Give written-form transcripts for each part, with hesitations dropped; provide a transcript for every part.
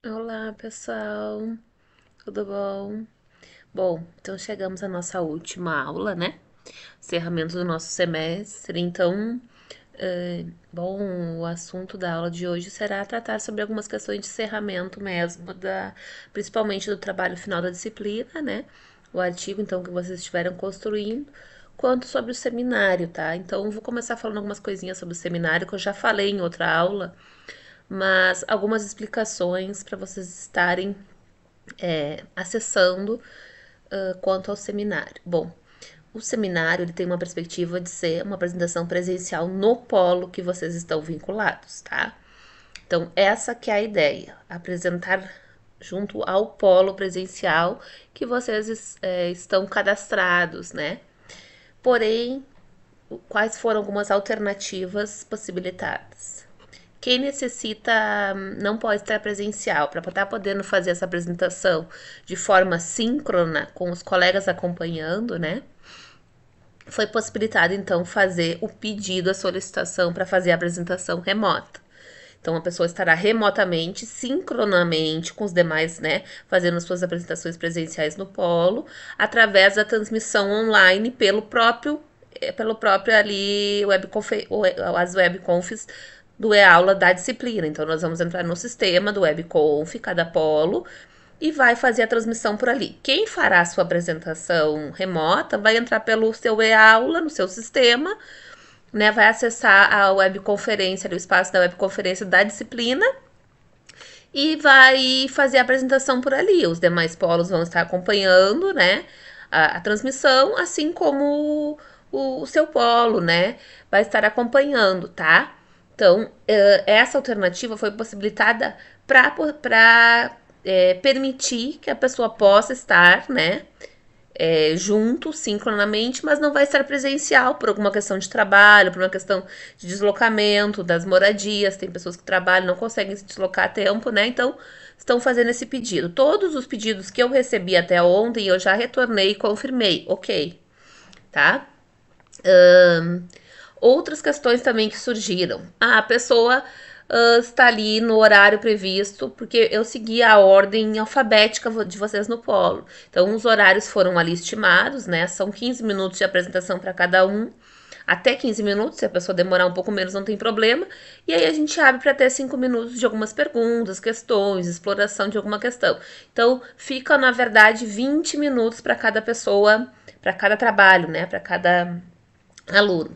Olá, pessoal, tudo bom? Bom, então chegamos à nossa última aula, né? Encerramento do nosso semestre. Então, bom, o assunto da aula de hoje será tratar sobre algumas questões de encerramento mesmo, principalmente do trabalho final da disciplina, né? O artigo, então, que vocês estiveram construindo, quanto sobre o seminário, tá? Então, vou começar falando algumas coisinhas sobre o seminário que eu já falei em outra aula, mas algumas explicações para vocês estarem acessando quanto ao seminário. Bom, o seminário ele tem uma perspectiva de ser uma apresentação presencial no polo que vocês estão vinculados, tá? Então, essa que é a ideia, apresentar junto ao polo presencial que vocês estão cadastrados, né? Porém, quais foram algumas alternativas possibilitadas? Quem necessita não pode estar presencial para estar podendo fazer essa apresentação de forma síncrona com os colegas acompanhando, né? Foi possibilitado então fazer o pedido, a solicitação para fazer a apresentação remota. Então a pessoa estará remotamente, sincronamente com os demais, né, fazendo suas apresentações presenciais no polo, através da transmissão online pelo próprio ali as webconfs do e-aula da disciplina. Então nós vamos entrar no sistema do webconf, cada polo, e vai fazer a transmissão por ali. Quem fará a sua apresentação remota vai entrar pelo seu e-aula no seu sistema, né? Vai acessar a webconferência, o espaço da webconferência da disciplina e vai fazer a apresentação por ali. Os demais polos vão estar acompanhando, né? A transmissão, assim como o seu polo, né? Vai estar acompanhando, tá? Então, essa alternativa foi possibilitada para permitir que a pessoa possa estar, né, junto, sincronamente, mas não vai estar presencial por alguma questão de trabalho, por uma questão de deslocamento, das moradias. Tem pessoas que trabalham e não conseguem se deslocar a tempo, né? Então, estão fazendo esse pedido. Todos os pedidos que eu recebi até ontem, eu já retornei e confirmei, ok, tá? Outras questões também que surgiram. A pessoa está ali no horário previsto, porque eu segui a ordem alfabética de vocês no polo. Então, os horários foram ali estimados, né? São 15 minutos de apresentação para cada um. Até 15 minutos, se a pessoa demorar um pouco menos, não tem problema. E aí a gente abre para até 5 minutos de algumas perguntas, questões, exploração de alguma questão. Então, fica, na verdade, 20 minutos para cada pessoa, para cada trabalho, né? Para cada aluno.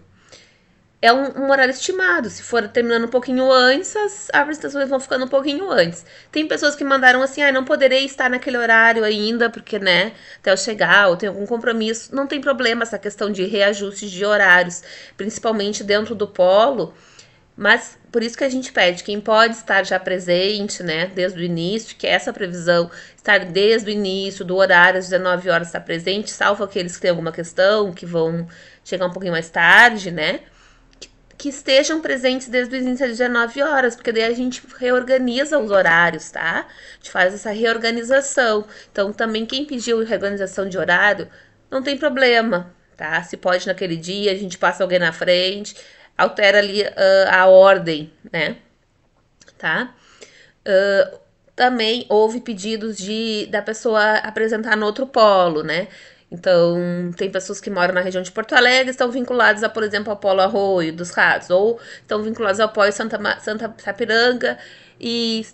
É um horário estimado. Se for terminando um pouquinho antes, as apresentações vão ficando um pouquinho antes. Tem pessoas que mandaram assim, não poderei estar naquele horário ainda, porque, né, até eu chegar, ou tem algum compromisso. Não tem problema essa questão de reajustes de horários, principalmente dentro do polo. Mas por isso que a gente pede, quem pode estar já presente, né, desde o início, que é essa previsão, estar desde o início do horário, às 19 horas, estar presente, salvo aqueles que têm alguma questão, que vão chegar um pouquinho mais tarde, né, que estejam presentes desde o início às 19 horas, porque daí a gente reorganiza os horários, tá? A gente faz essa reorganização. Então, também quem pediu reorganização de horário, não tem problema, tá? Se pode naquele dia, a gente passa alguém na frente, altera ali a ordem, né? Tá? Também houve pedidos da pessoa apresentar no outro polo, né? Então, tem pessoas que moram na região de Porto Alegre, estão vinculadas a, por exemplo, ao Polo Arroio dos Ratos, ou estão vinculadas ao Polo Santa Sapiranga e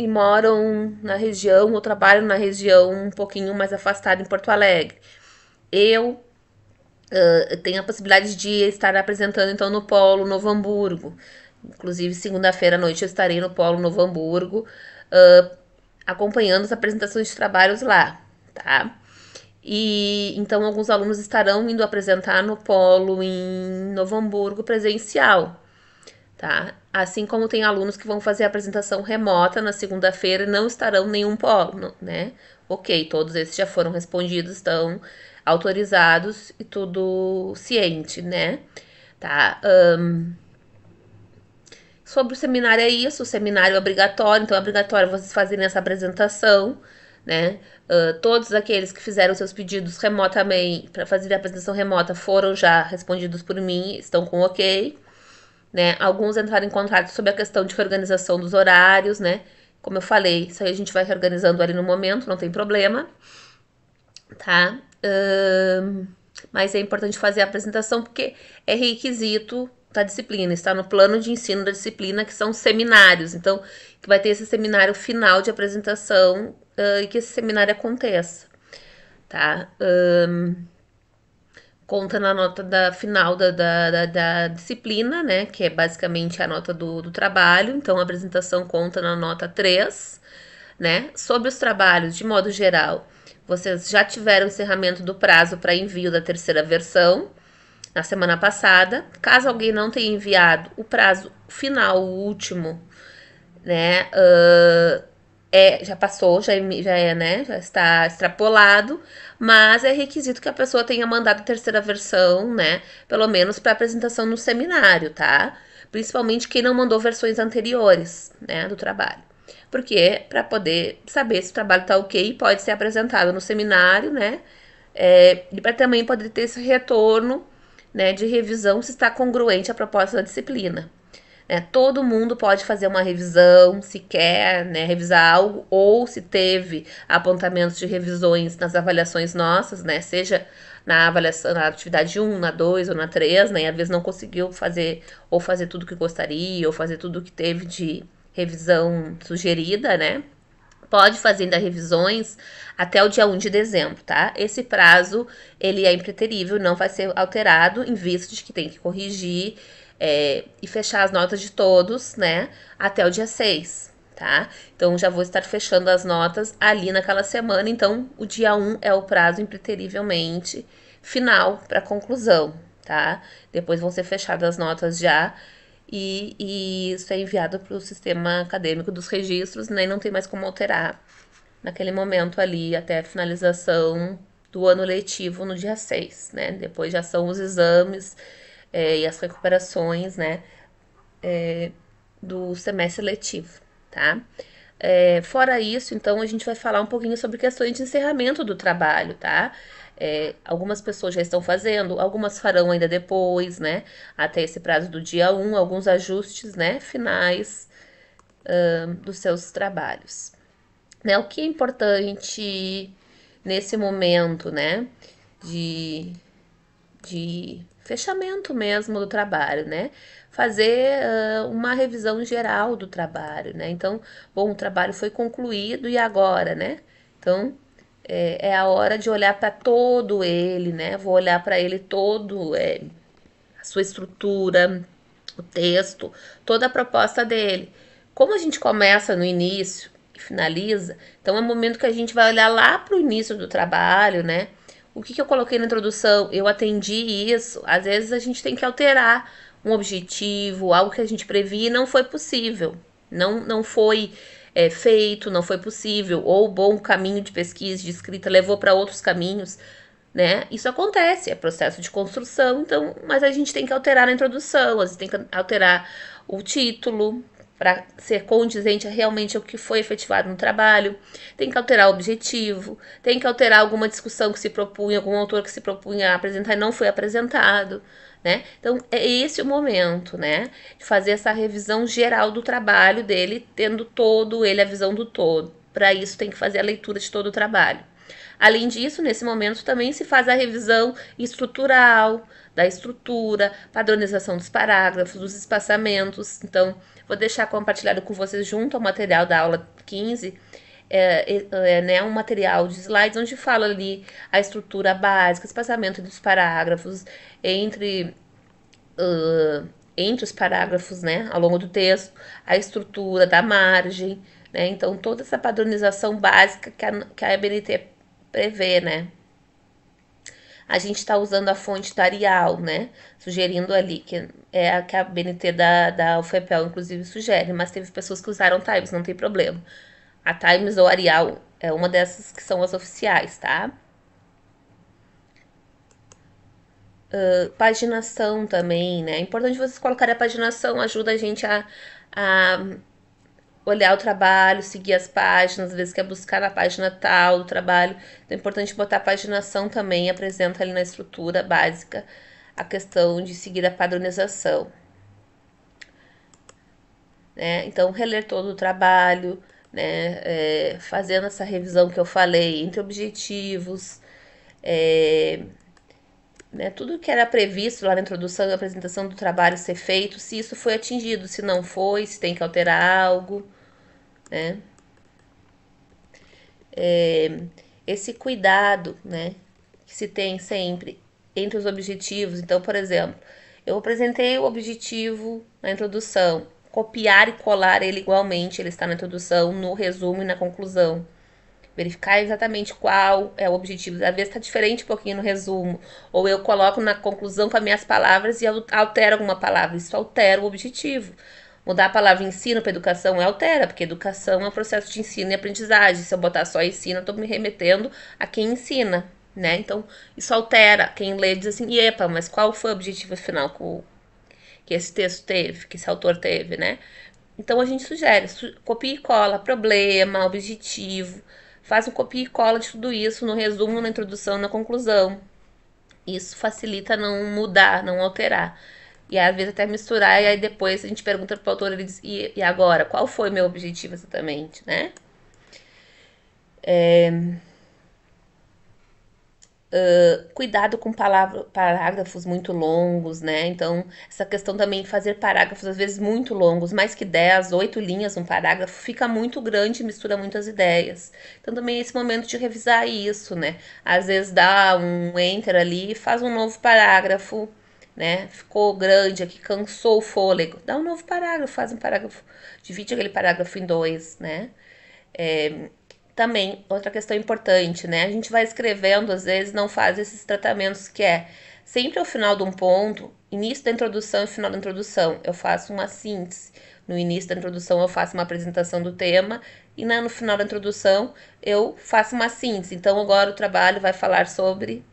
moram na região, ou trabalham na região um pouquinho mais afastada em Porto Alegre. Eu tenho a possibilidade de estar apresentando então no Polo Novo Hamburgo. Inclusive, segunda-feira à noite eu estarei no Polo Novo Hamburgo, acompanhando as apresentações de trabalhos lá, tá? E então alguns alunos estarão indo apresentar no polo em Novo Hamburgo presencial, tá? Assim como tem alunos que vão fazer a apresentação remota na segunda-feira e não estarão em nenhum polo, né? Ok, todos esses já foram respondidos, estão autorizados e tudo ciente, né? Tá? Sobre o seminário é isso, o seminário é obrigatório, então é obrigatório vocês fazerem essa apresentação, né? Todos aqueles que fizeram seus pedidos remotamente, para fazer a apresentação remota, foram já respondidos por mim, estão com ok, né? Alguns entraram em contato sobre a questão de reorganização dos horários, né? Como eu falei, isso aí a gente vai reorganizando ali no momento, não tem problema, tá? Mas é importante fazer a apresentação porque é requisito da disciplina, está no plano de ensino da disciplina, que são seminários. Então, que vai ter esse seminário final de apresentação e que esse seminário aconteça, tá? Conta na nota final da disciplina, né? Que é basicamente a nota do trabalho. Então, a apresentação conta na nota 3, né? Sobre os trabalhos, de modo geral, vocês já tiveram o encerramento do prazo para envio da terceira versão na semana passada. Caso alguém não tenha enviado, o prazo final, o último, né? Já passou, né? Já está extrapolado, mas é requisito que a pessoa tenha mandado a terceira versão, né? Pelo menos para apresentação no seminário, tá? Principalmente quem não mandou versões anteriores, né? Do trabalho. Porque para poder saber se o trabalho tá ok, pode ser apresentado no seminário, né? E para também poder ter esse retorno, né, de revisão se está congruente à proposta da disciplina. Todo mundo pode fazer uma revisão, se quer, né, revisar algo, ou se teve apontamentos de revisões nas avaliações nossas, né, seja na avaliação, na atividade 1, na 2 ou na 3, né, e às vezes não conseguiu fazer, ou fazer tudo que gostaria, ou fazer tudo que teve de revisão sugerida, né, pode fazer ainda revisões até o dia 1 de dezembro, tá? Esse prazo, ele é impreterível, não vai ser alterado, em vista de que tem que corrigir e fechar as notas de todos, né? Até o dia 6, tá? Então, já vou estar fechando as notas ali naquela semana, então o dia 1 é o prazo impreterivelmente final para conclusão, tá? Depois vão ser fechadas as notas já e isso é enviado para o sistema acadêmico dos registros, né? E não tem mais como alterar naquele momento ali até a finalização do ano letivo no dia 6, né? Depois já são os exames e as recuperações, né? Do semestre letivo, tá? Fora isso, então, a gente vai falar um pouquinho sobre questões de encerramento do trabalho, tá? Algumas pessoas já estão fazendo, algumas farão ainda depois, né? Até esse prazo do dia 1, alguns ajustes, né? Finais dos seus trabalhos. Né? O que é importante nesse momento, né? De fechamento mesmo do trabalho, né? Fazer uma revisão geral do trabalho, né? Então, bom, o trabalho foi concluído e agora, né? Então, é a hora de olhar para todo ele, né? Vou olhar para ele todo, a sua estrutura, o texto, toda a proposta dele. Como a gente começa no início e finaliza, então é o momento que a gente vai olhar lá para o início do trabalho, né? O que eu coloquei na introdução? Eu atendi isso. Às vezes a gente tem que alterar um objetivo, algo que a gente previa e não foi possível. Não foi feito, não foi possível. Ou o bom caminho de pesquisa, de escrita, levou para outros caminhos, né? Isso acontece, é processo de construção, então, mas a gente tem que alterar na introdução, às vezes tem que alterar o título para ser condizente a realmente o que foi efetivado no trabalho, tem que alterar o objetivo, tem que alterar alguma discussão que se propunha, algum autor que se propunha a apresentar e não foi apresentado, né? Então, é esse o momento, né? De fazer essa revisão geral do trabalho dele, tendo todo ele, a visão do todo. Para isso, tem que fazer a leitura de todo o trabalho. Além disso, nesse momento também se faz a revisão estrutural, da estrutura, padronização dos parágrafos, dos espaçamentos. Então, vou deixar compartilhado com vocês junto ao material da aula 15, né, um material de slides onde fala ali a estrutura básica, espaçamento dos parágrafos entre os parágrafos, né, ao longo do texto, a estrutura da margem, né, então toda essa padronização básica que a ABNT prevê, né. A gente está usando a fonte da Arial, né, sugerindo ali, que é a que a ABNT da UFPEL, inclusive, sugere, mas teve pessoas que usaram Times, não tem problema. A Times ou Arial é uma dessas que são as oficiais, tá? Paginação também, né? É importante vocês colocarem a paginação, ajuda a gente a olhar o trabalho, seguir as páginas, às vezes quer buscar na página tal do trabalho. Então é importante botar a paginação também, apresenta ali na estrutura básica a questão de seguir a padronização. Né? Então, reler todo o trabalho, né? Fazendo essa revisão que eu falei entre objetivos, é, né, tudo que era previsto lá na introdução e apresentação do trabalho ser feito, se isso foi atingido, se não foi, se tem que alterar algo, né? Esse cuidado, né, que se tem sempre entre os objetivos. Então, por exemplo, eu apresentei o objetivo na introdução, copiar e colar ele igualmente, ele está na introdução, no resumo e na conclusão. Verificar exatamente qual é o objetivo. Às vezes está diferente um pouquinho no resumo. Ou eu coloco na conclusão com as minhas palavras e altero alguma palavra. Isso altera o objetivo. Mudar a palavra ensino para educação altera, porque educação é um processo de ensino e aprendizagem. Se eu botar só ensino, eu estou me remetendo a quem ensina, né? Então, isso altera. Quem lê diz assim, epa, mas qual foi o objetivo final que esse texto teve, que esse autor teve, né? Então, a gente sugere, copia e cola, problema, objetivo, faz um copia e cola de tudo isso no resumo, na introdução, na conclusão. Isso facilita não mudar, não alterar. E às vezes até misturar, e aí depois a gente pergunta pro autor, ele diz, e agora? Qual foi o meu objetivo exatamente, né? Cuidado com parágrafos muito longos, né? Então, essa questão também de fazer parágrafos às vezes muito longos, mais que 10, 8 linhas um parágrafo, fica muito grande e mistura muitas ideias. Então, também é esse momento de revisar isso, né? Às vezes dá um enter ali e faz um novo parágrafo, né? Ficou grande aqui, cansou o fôlego. Dá um novo parágrafo, faz um parágrafo, divide aquele parágrafo em dois, né? Também, outra questão importante, né? A gente vai escrevendo, às vezes, não faz esses tratamentos que é sempre ao final de um ponto, início da introdução e final da introdução, eu faço uma síntese. No início da introdução, eu faço uma apresentação do tema e no final da introdução, eu faço uma síntese. Então, agora o trabalho vai falar sobre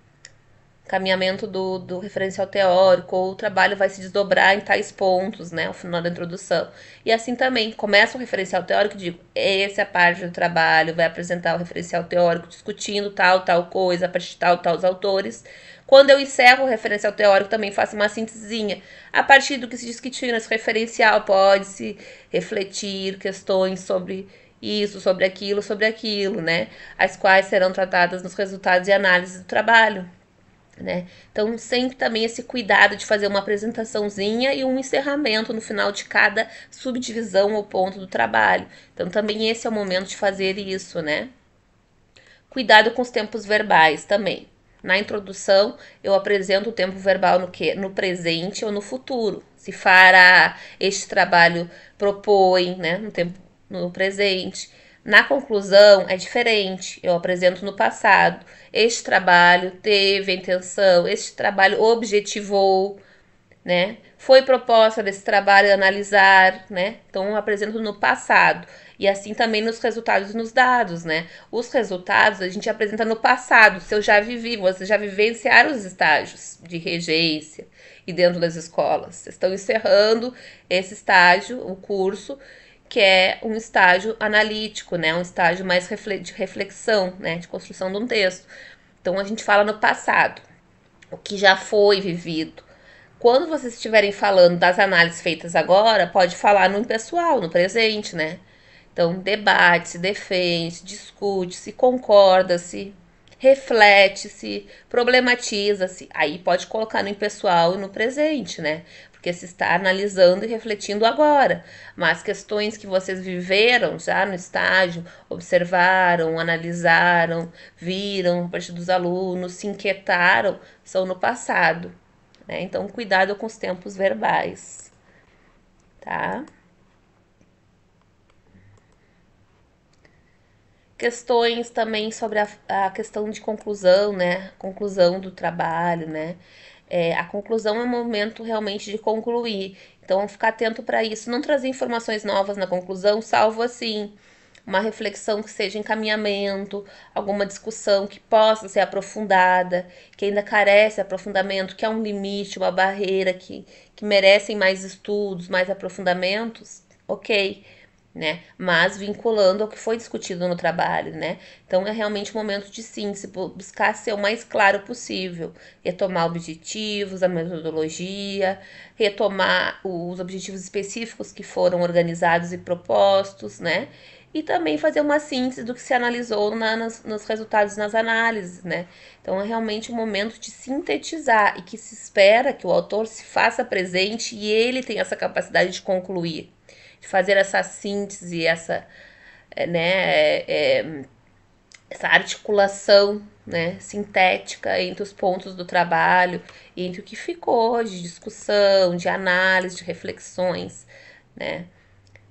caminhamento do referencial teórico, ou o trabalho vai se desdobrar em tais pontos, né, ao final da introdução. E assim também, começa o referencial teórico e digo, essa é a parte do trabalho, vai apresentar o referencial teórico discutindo tal coisa, a partir de tal os autores. Quando eu encerro o referencial teórico, também faço uma síntesezinha. A partir do que se discutiu nesse referencial, pode-se refletir questões sobre isso, sobre aquilo, né, as quais serão tratadas nos resultados e análises do trabalho. Né? Então, sempre também esse cuidado de fazer uma apresentaçãozinha e um encerramento no final de cada subdivisão ou ponto do trabalho. Então, também esse é o momento de fazer isso, né? Cuidado com os tempos verbais também. Na introdução, eu apresento o tempo verbal no quê? No presente ou no futuro. Se fará, este trabalho propõe, né? No presente. Na conclusão é diferente, eu apresento no passado. Este trabalho teve a intenção, este trabalho objetivou, né? Foi proposta desse trabalho analisar, né? Então eu apresento no passado. E assim também nos resultados e nos dados, né? Os resultados a gente apresenta no passado, se eu já vivi, vocês já vivenciaram os estágios de regência e dentro das escolas. Vocês estão encerrando esse estágio, o curso, que é um estágio analítico, né? Um estágio mais de reflexão, né? De construção de um texto. Então a gente fala no passado, o que já foi vivido. Quando vocês estiverem falando das análises feitas agora, pode falar no pessoal, no presente, né? Então, debate-se, defende, discute-se, concorda-se, reflete-se, problematiza-se. Aí pode colocar no impessoal e no presente, né? Porque se está analisando e refletindo agora. Mas questões que vocês viveram já no estágio, observaram, analisaram, viram a partir dos alunos, se inquietaram, são no passado. Né? Então, cuidado com os tempos verbais, tá? Questões também sobre a questão de conclusão, né? Conclusão do trabalho, né? A conclusão é um momento realmente de concluir. Então, ficar atento para isso. Não trazer informações novas na conclusão, salvo assim, uma reflexão que seja encaminhamento, alguma discussão que possa ser aprofundada, que ainda carece de aprofundamento, que é um limite, uma barreira que merecem mais estudos, mais aprofundamentos, ok, né? Mas vinculando ao que foi discutido no trabalho, né? Então é realmente um momento de síntese, buscar ser o mais claro possível, retomar objetivos, a metodologia, retomar os objetivos específicos que foram organizados e propostos, né? e também fazer uma síntese do que se analisou nos resultados nas análises, né? Então é realmente um momento de sintetizar e que se espera que o autor se faça presente e ele tenha essa capacidade de concluir, de fazer essa síntese, essa articulação, né, sintética entre os pontos do trabalho, entre o que ficou de discussão, de análise, de reflexões, né?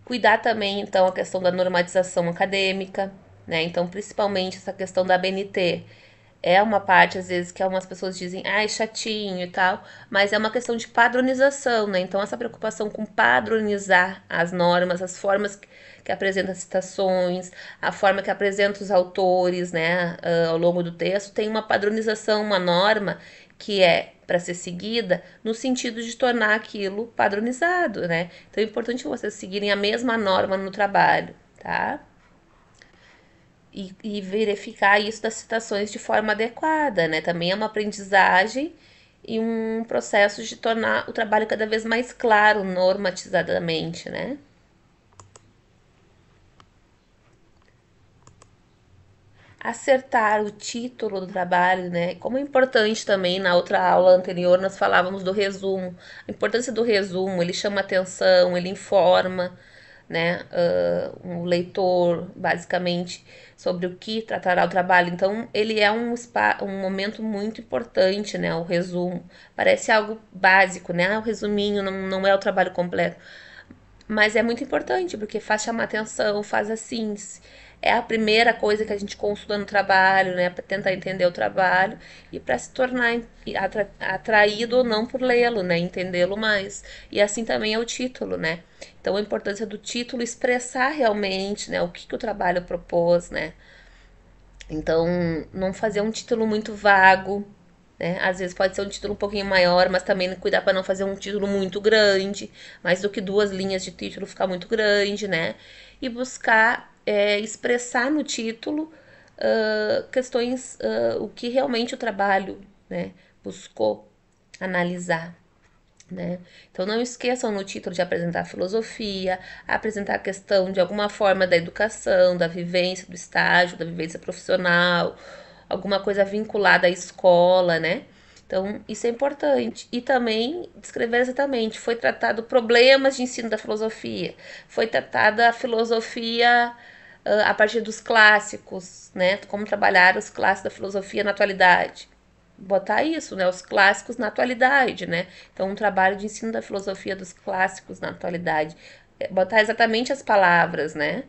Cuidar também, então, a questão da normatização acadêmica, né? Então, principalmente essa questão da ABNT. É uma parte, às vezes, que algumas pessoas dizem, ah, é chatinho e tal, mas é uma questão de padronização, né? Então, essa preocupação com padronizar as normas, as formas que apresenta as citações, a forma que apresenta os autores, né, ao longo do texto, tem uma padronização, uma norma que é para ser seguida no sentido de tornar aquilo padronizado, né? Então é importante vocês seguirem a mesma norma no trabalho, tá? E verificar isso das citações de forma adequada, né? Também é uma aprendizagem e um processo de tornar o trabalho cada vez mais claro, normatizadamente, né? Acertar o título do trabalho, né? Como é importante também, na outra aula anterior nós falávamos do resumo. A importância do resumo, ele chama atenção, ele informa, né, o leitor, basicamente, sobre o que tratará o trabalho. Então, ele é um momento muito importante, né, o resumo. Parece algo básico, né, o resuminho não é o trabalho completo. Mas é muito importante, porque faz chamar atenção, faz assim. É a primeira coisa que a gente consulta no trabalho, né? Para tentar entender o trabalho e para se tornar atraído ou não por lê-lo, né? Entendê-lo mais. E assim também é o título, né? Então a importância do título expressar realmente, né? O que o trabalho propôs, né? Então, não fazer um título muito vago, né? Às vezes pode ser um título um pouquinho maior, mas também cuidar para não fazer um título muito grande, mais do que 2 linhas de título ficar muito grande, né? E buscar expressar no título questões, o que realmente o trabalho, né, buscou analisar. Né? Então não esqueçam no título de apresentar a filosofia, apresentar a questão de alguma forma da educação, da vivência do estágio, da vivência profissional, alguma coisa vinculada à escola, né? Então isso é importante. E também descrever exatamente, foi tratado problemas de ensino da filosofia, foi tratada a filosofia a partir dos clássicos, né? Como trabalhar os clássicos da filosofia na atualidade, botar isso, né, os clássicos na atualidade, né? Então, um trabalho de ensino da filosofia dos clássicos na atualidade, botar exatamente as palavras, né?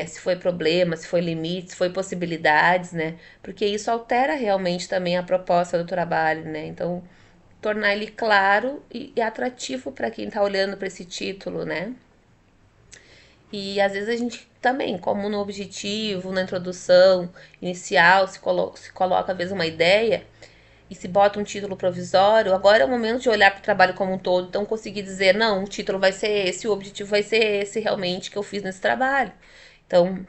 Se foi problema, se foi limite, se foi possibilidades, né? Porque isso altera realmente também a proposta do trabalho, né? Então, tornar ele claro e atrativo para quem está olhando para esse título, né? E às vezes a gente também, como no objetivo, na introdução inicial, se coloca às vezes uma ideia, e se bota um título provisório, agora é o momento de olhar para o trabalho como um todo, então conseguir dizer, não, o título vai ser esse, o objetivo vai ser esse realmente que eu fiz nesse trabalho. Então,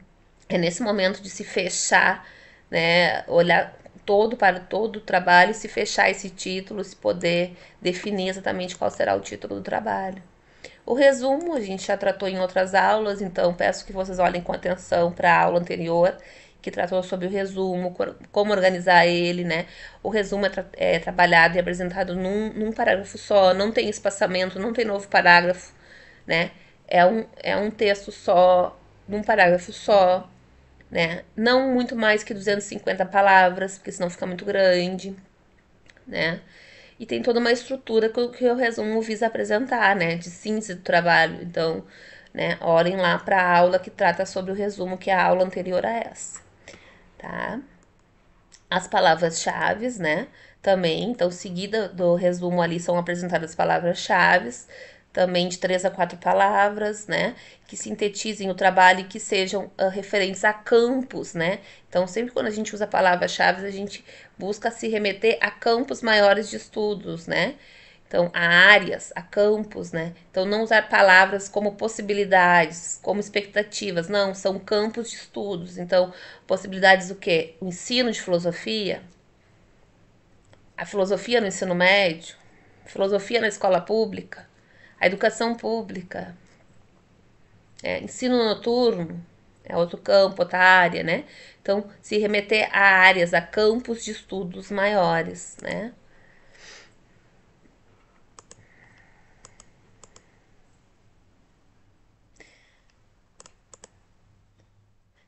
é nesse momento de se fechar, né, olhar todo para todo o trabalho, se fechar esse título, se poder definir exatamente qual será o título do trabalho. O resumo a gente já tratou em outras aulas, então peço que vocês olhem com atenção para a aula anterior, que tratou sobre o resumo, como organizar ele, né? O resumo é trabalhado e apresentado num parágrafo só, não tem espaçamento, não tem novo parágrafo, né? É um texto só, num parágrafo só, né? Não muito mais que 250 palavras, porque senão fica muito grande, né? E tem toda uma estrutura que o resumo visa apresentar, né? De síntese do trabalho. Então, né, olhem lá para a aula que trata sobre o resumo, que é a aula anterior a essa, tá? As palavras-chave, né? Também, então, seguida do resumo ali são apresentadas palavras-chave, também de 3 a 4 palavras, né? Que sintetizem o trabalho e que sejam referentes a campos, né? Então, sempre quando a gente usa palavras-chave, a gente busca se remeter a campos maiores de estudos, né? Então, a áreas, a campos, né? Então, não usar palavras como possibilidades, como expectativas, não, são campos de estudos. Então, possibilidades do quê? O ensino de filosofia, a filosofia no ensino médio, filosofia na escola pública, a educação pública, ensino noturno, é outro campo, outra área, né? Então, se remeter a áreas, a campos de estudos maiores, né?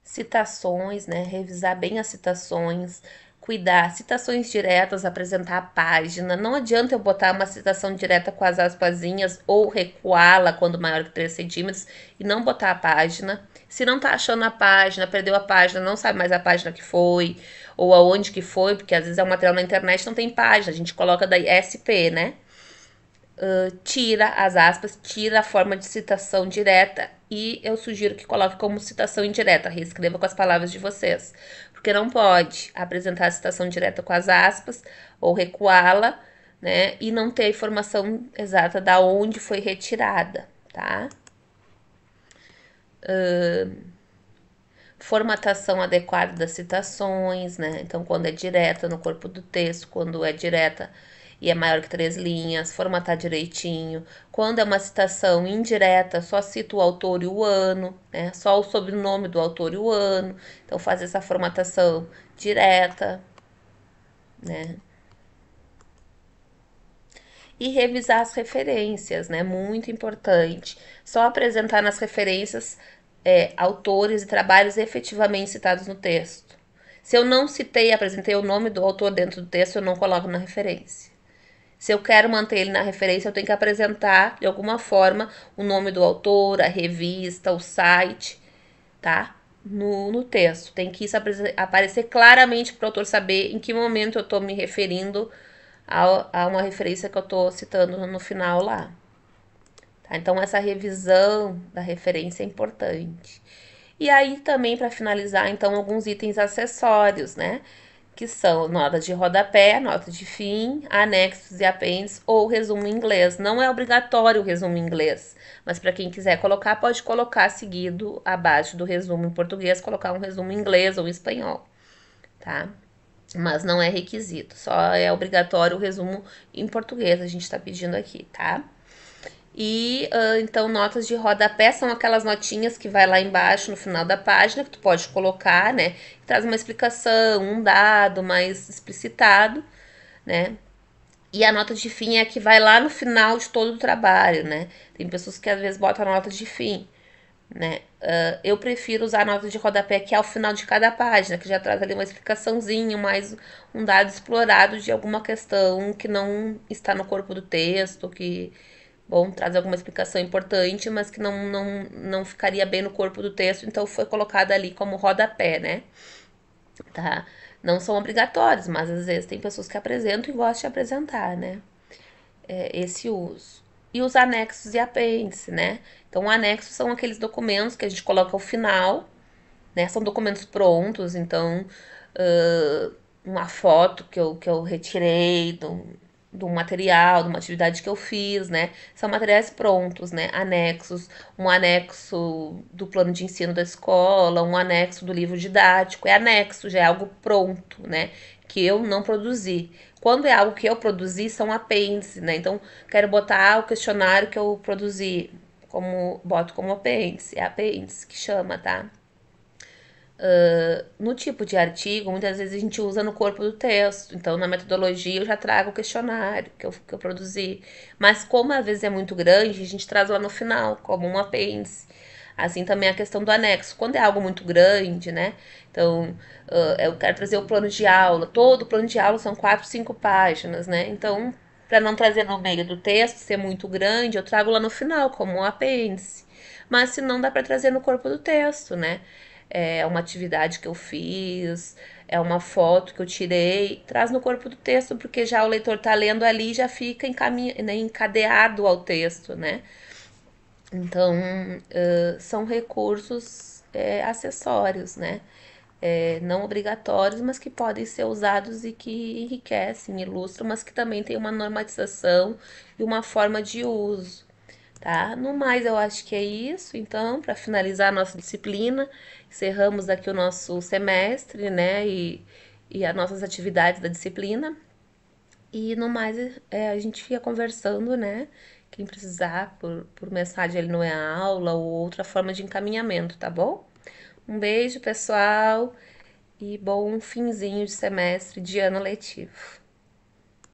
Citações, né? Revisar bem as citações, cuidar, citações diretas, apresentar a página. Não adianta eu botar uma citação direta com as aspasinhas ou recuá-la quando maior que 3 centímetros e não botar a página. Se não tá achando a página, perdeu a página, não sabe mais a página que foi, ou aonde que foi, porque às vezes é um material na internet, não tem página, a gente coloca daí SP, né? Tira as aspas, tira a forma de citação direta e eu sugiro que coloque como citação indireta, reescreva com as palavras de vocês, porque não pode apresentar a citação direta com as aspas ou recuá-la, né, e não ter a informação exata da onde foi retirada, tá? Formatação adequada das citações, né? Então, quando é direta no corpo do texto, quando é direta e é maior que 3 linhas, formatar direitinho. Quando é uma citação indireta, só cita o autor e o ano, né? Só o sobrenome do autor e o ano. Então, faz essa formatação direta, né? E revisar as referências, né? Muito importante. Só apresentar nas referências autores e trabalhos efetivamente citados no texto. Se eu não citei e apresentei o nome do autor dentro do texto, eu não coloco na referência. Se eu quero manter ele na referência, eu tenho que apresentar de alguma forma o nome do autor, a revista, o site, tá? No texto. Tem que isso aparecer claramente para o autor saber em que momento eu estou me referindo a uma referência que eu estou citando no final lá. Tá? Então, essa revisão da referência é importante. E aí, também, para finalizar, então, alguns itens acessórios, né? Que são nota de rodapé, nota de fim, anexos e apêndices ou resumo em inglês. Não é obrigatório o resumo em inglês, mas para quem quiser colocar, pode colocar seguido abaixo do resumo em português, colocar um resumo em inglês ou em espanhol, tá? Mas não é requisito, só é obrigatório o resumo em português, a gente está pedindo aqui, tá? E então notas de rodapé são aquelas notinhas que vai lá embaixo no final da página que tu pode colocar, né? Que traz uma explicação, um dado mais explicitado, né? E a nota de fim é a que vai lá no final de todo o trabalho, né? Tem pessoas que às vezes botam a nota de fim, né? Eu prefiro usar a nota de rodapé que é ao final de cada página, que já traz ali uma explicaçãozinha, mais um dado explorado de alguma questão que não está no corpo do texto, que bom, traz alguma explicação importante, mas que não ficaria bem no corpo do texto, então foi colocada ali como rodapé, né? Tá? Não são obrigatórios, mas às vezes tem pessoas que apresentam e gostam de apresentar, né? Esse uso. E os anexos e apêndice, né? Então, anexos são aqueles documentos que a gente coloca ao final, né? São documentos prontos, então, uma foto que eu retirei do material, de uma atividade que eu fiz, né? São materiais prontos, né? Anexos, um anexo do plano de ensino da escola, um anexo do livro didático. É anexo, já é algo pronto, né? Que eu não produzi. Quando é algo que eu produzi, são apêndices, né? Então, quero botar o questionário que eu produzi, boto como apêndice. É apêndice que chama, tá? No tipo de artigo, muitas vezes a gente usa no corpo do texto. Então, na metodologia, eu já trago o questionário que eu produzi. Mas, como às vezes é muito grande, a gente traz lá no final, como um apêndice. Assim também a questão do anexo. Quando é algo muito grande, né? Então, eu quero trazer o plano de aula. Todo o plano de aula são 4, 5 páginas, né? Então, para não trazer no meio do texto, ser muito grande, eu trago lá no final, como um apêndice. Mas se não, dá para trazer no corpo do texto, né? É uma atividade que eu fiz, é uma foto que eu tirei, traz no corpo do texto, porque já o leitor tá lendo ali e já fica né, encadeado ao texto, né? Então, são recursos acessórios, né? Não obrigatórios, mas que podem ser usados e que enriquecem, ilustram, mas que também tem uma normatização e uma forma de uso, tá? No mais, eu acho que é isso. Então, para finalizar a nossa disciplina, encerramos aqui o nosso semestre, né? E as nossas atividades da disciplina. E no mais, a gente fica conversando, né? Quem precisar por mensagem ali não é a aula ou outra forma de encaminhamento, tá bom? Um beijo, pessoal, e bom finzinho de semestre, de ano letivo.